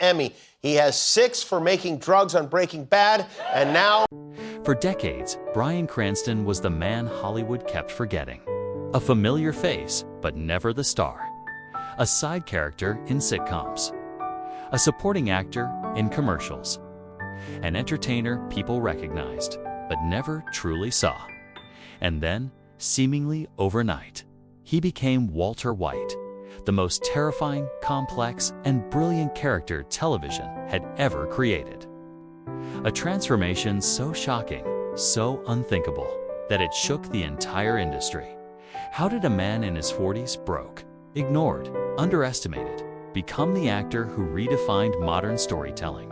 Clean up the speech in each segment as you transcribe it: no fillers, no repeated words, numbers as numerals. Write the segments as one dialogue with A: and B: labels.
A: Emmy. He has 6 for making drugs on Breaking Bad, and now...
B: For decades, Bryan Cranston was the man Hollywood kept forgetting. A familiar face, but never the star. A side character in sitcoms. A supporting actor in commercials. An entertainer people recognized, but never truly saw. And then, seemingly overnight, he became Walter White, the most terrifying, complex, and brilliant character television had ever created. A transformation so shocking, so unthinkable, that it shook the entire industry. How did a man in his 40s, broke, ignored, underestimated, become the actor who redefined modern storytelling?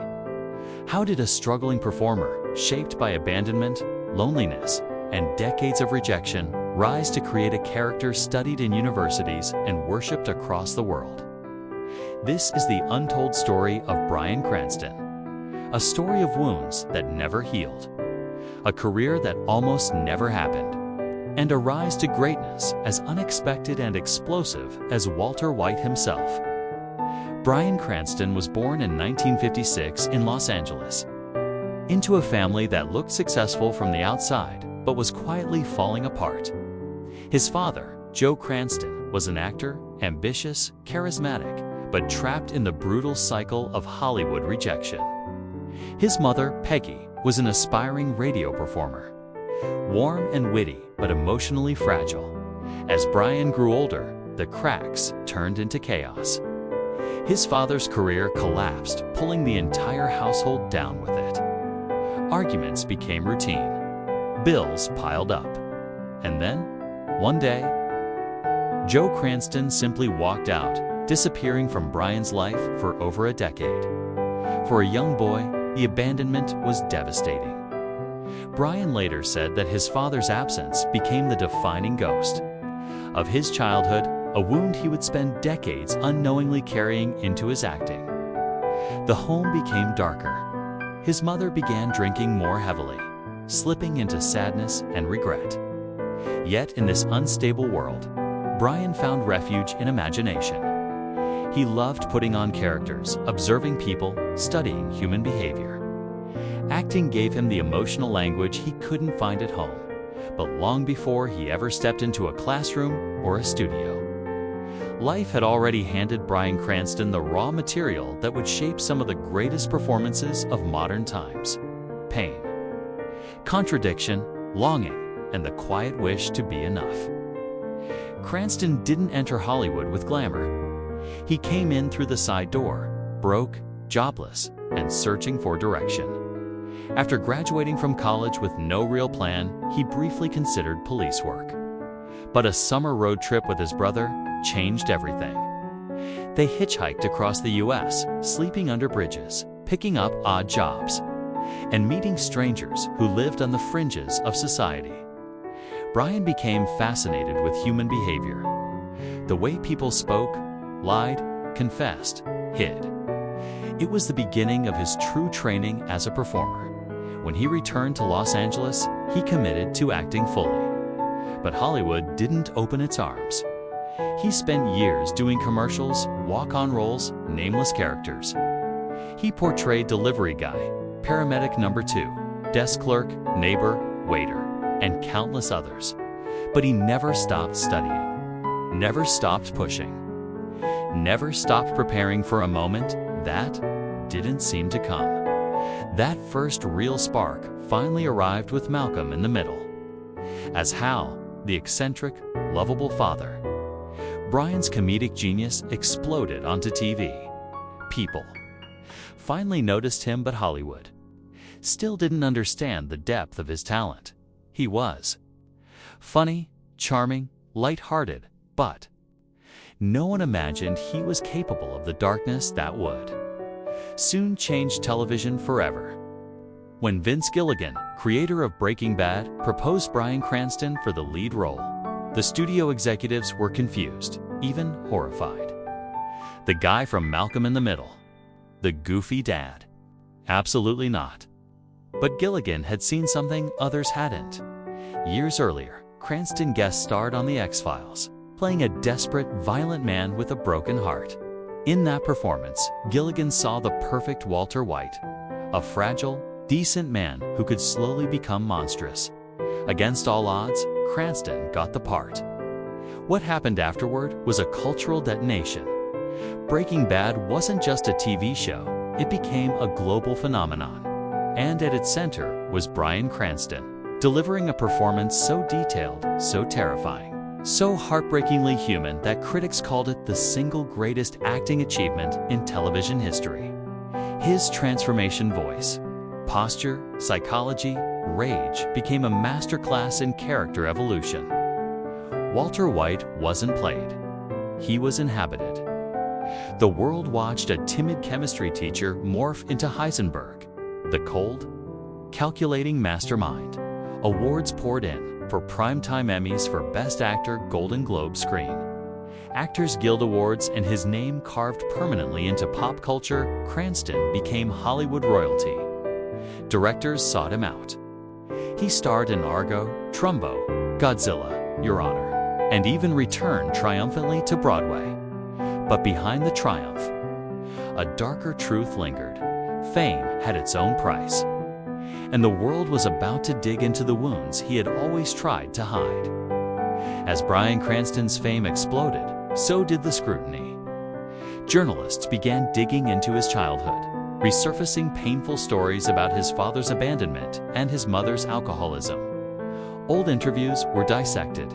B: How did a struggling performer, shaped by abandonment, loneliness, and decades of rejection, rise to create a character studied in universities and worshipped across the world? This is the untold story of Bryan Cranston, a story of wounds that never healed, a career that almost never happened, and a rise to greatness as unexpected and explosive as Walter White himself. Bryan Cranston was born in 1956 in Los Angeles, into a family that looked successful from the outside, but was quietly falling apart. His father, Joe Cranston, was an actor, ambitious, charismatic, but trapped in the brutal cycle of Hollywood rejection. His mother, Peggy, was an aspiring radio performer, warm and witty, but emotionally fragile. As Bryan grew older, the cracks turned into chaos. His father's career collapsed, pulling the entire household down with it. Arguments became routine. Bills piled up. And then, one day, Joe Cranston simply walked out, disappearing from Bryan's life for over a decade. For a young boy, the abandonment was devastating. Bryan later said that his father's absence became the defining ghost of his childhood, a wound he would spend decades unknowingly carrying into his acting. The home became darker. His mother began drinking more heavily, slipping into sadness and regret. Yet in this unstable world, Bryan found refuge in imagination. He loved putting on characters, observing people, studying human behavior. Acting gave him the emotional language he couldn't find at home, but long before he ever stepped into a classroom or a studio. Life had already handed Bryan Cranston the raw material that would shape some of the greatest performances of modern times: pain, contradiction, longing, and the quiet wish to be enough. Cranston didn't enter Hollywood with glamour. He came in through the side door, broke, jobless, and searching for direction. After graduating from college with no real plan, he briefly considered police work. But a summer road trip with his brother changed everything. They hitchhiked across the U.S., sleeping under bridges, picking up odd jobs, and meeting strangers who lived on the fringes of society. Bryan became fascinated with human behavior. The way people spoke, lied, confessed, hid. It was the beginning of his true training as a performer. When he returned to Los Angeles, he committed to acting fully. But Hollywood didn't open its arms. He spent years doing commercials, walk-on roles, nameless characters. He portrayed delivery guy, paramedic number 2, desk clerk, neighbor, waiter, and countless others. But he never stopped studying, never stopped pushing, never stopped preparing for a moment that didn't seem to come. That first real spark finally arrived with Malcolm in the Middle. As Hal, the eccentric, lovable father, Bryan's comedic genius exploded onto TV. People finally noticed him, but Hollywood still didn't understand the depth of his talent. He was funny, charming, light-hearted, but no one imagined he was capable of the darkness that would soon change television forever. When Vince Gilligan, creator of Breaking Bad, proposed Bryan Cranston for the lead role, the studio executives were confused, even horrified. The guy from Malcolm in the Middle, the goofy dad. Absolutely not. But Gilligan had seen something others hadn't. Years earlier, Cranston guest starred on The X-Files, playing a desperate, violent man with a broken heart. In that performance, Gilligan saw the perfect Walter White, a fragile, decent man who could slowly become monstrous. Against all odds, Cranston got the part. What happened afterward was a cultural detonation. Breaking Bad wasn't just a TV show, it became a global phenomenon. And at its center was Bryan Cranston, delivering a performance so detailed, so terrifying, so heartbreakingly human that critics called it the single greatest acting achievement in television history. His transformation voice, posture, psychology, rage became a masterclass in character evolution. Walter White wasn't played. He was inhabited. The world watched a timid chemistry teacher morph into Heisenberg, the cold, calculating mastermind. Awards poured in for Primetime Emmys for Best Actor, Golden Globe Screen, Actors Guild Awards, and his name carved permanently into pop culture. Cranston became Hollywood royalty. Directors sought him out. He starred in Argo, Trumbo, Godzilla, Your Honor, and even returned triumphantly to Broadway. But behind the triumph, a darker truth lingered. Fame had its own price, and the world was about to dig into the wounds he had always tried to hide. As Bryan Cranston's fame exploded, so did the scrutiny. Journalists began digging into his childhood, resurfacing painful stories about his father's abandonment and his mother's alcoholism. Old interviews were dissected.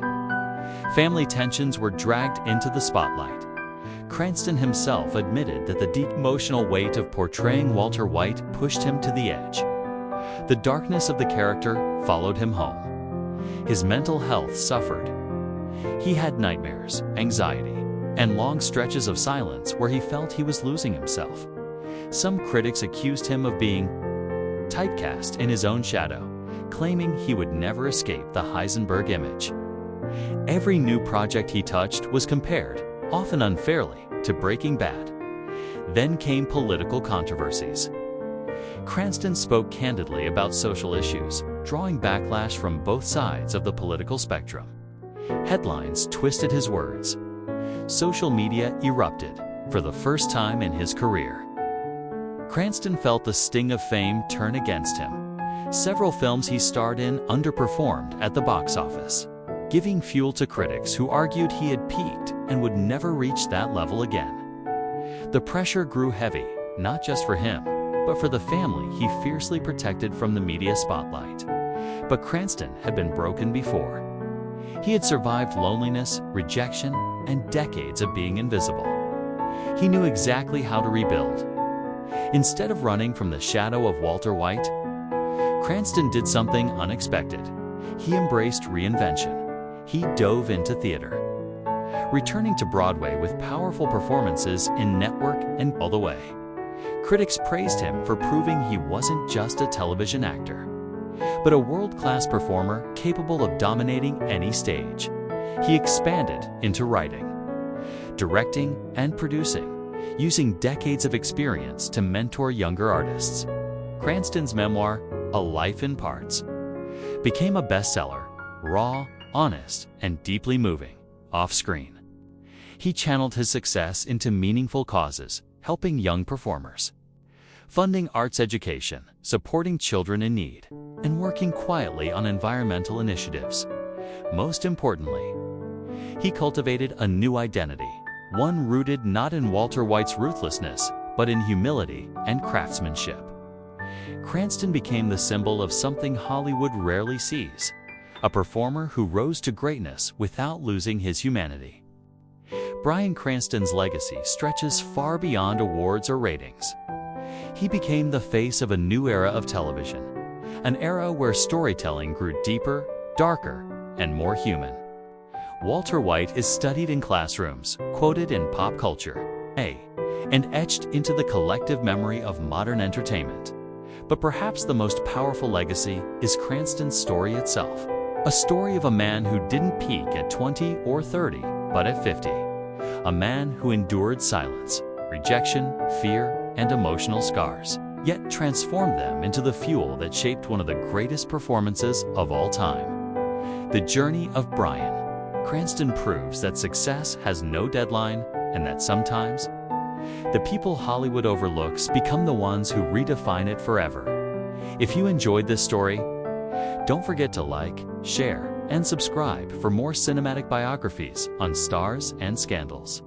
B: Family tensions were dragged into the spotlight. Cranston himself admitted that the deep emotional weight of portraying Walter White pushed him to the edge. The darkness of the character followed him home. His mental health suffered. He had nightmares, anxiety, and long stretches of silence where he felt he was losing himself. Some critics accused him of being typecast in his own shadow, claiming he would never escape the Heisenberg image. Every new project he touched was compared, often unfairly, to Breaking Bad. Then came political controversies. Cranston spoke candidly about social issues, drawing backlash from both sides of the political spectrum. Headlines twisted his words. Social media erupted for the first time in his career. Cranston felt the sting of fame turn against him. Several films he starred in underperformed at the box office, giving fuel to critics who argued he had peaked and would never reach that level again. The pressure grew heavy, not just for him, but for the family he fiercely protected from the media spotlight. But Cranston had been broken before. He had survived loneliness, rejection, and decades of being invisible. He knew exactly how to rebuild. Instead of running from the shadow of Walter White, Cranston did something unexpected. He embraced reinvention. He dove into theater, returning to Broadway with powerful performances in Network and All the Way. Critics praised him for proving he wasn't just a television actor, but a world-class performer capable of dominating any stage. He expanded into writing, directing, and producing, using decades of experience to mentor younger artists. Cranston's memoir, A Life in Parts, became a bestseller, raw, honest, and deeply moving, off-screen. He channeled his success into meaningful causes, helping young performers, funding arts education, supporting children in need, and working quietly on environmental initiatives. Most importantly, he cultivated a new identity, one rooted not in Walter White's ruthlessness, but in humility and craftsmanship. Cranston became the symbol of something Hollywood rarely sees, a performer who rose to greatness without losing his humanity. Bryan Cranston's legacy stretches far beyond awards or ratings. He became the face of a new era of television, an era where storytelling grew deeper, darker, and more human. Walter White is studied in classrooms, quoted in pop culture, and etched into the collective memory of modern entertainment. But perhaps the most powerful legacy is Cranston's story itself. A story of a man who didn't peak at 20 or 30, but at 50. A man who endured silence, rejection, fear, and emotional scars, yet transformed them into the fuel that shaped one of the greatest performances of all time. The journey of Bryan Cranston proves that success has no deadline and that sometimes The people Hollywood overlooks become the ones who redefine it forever. If you enjoyed this story, don't forget to like, share, and subscribe for more cinematic biographies on stars and scandals.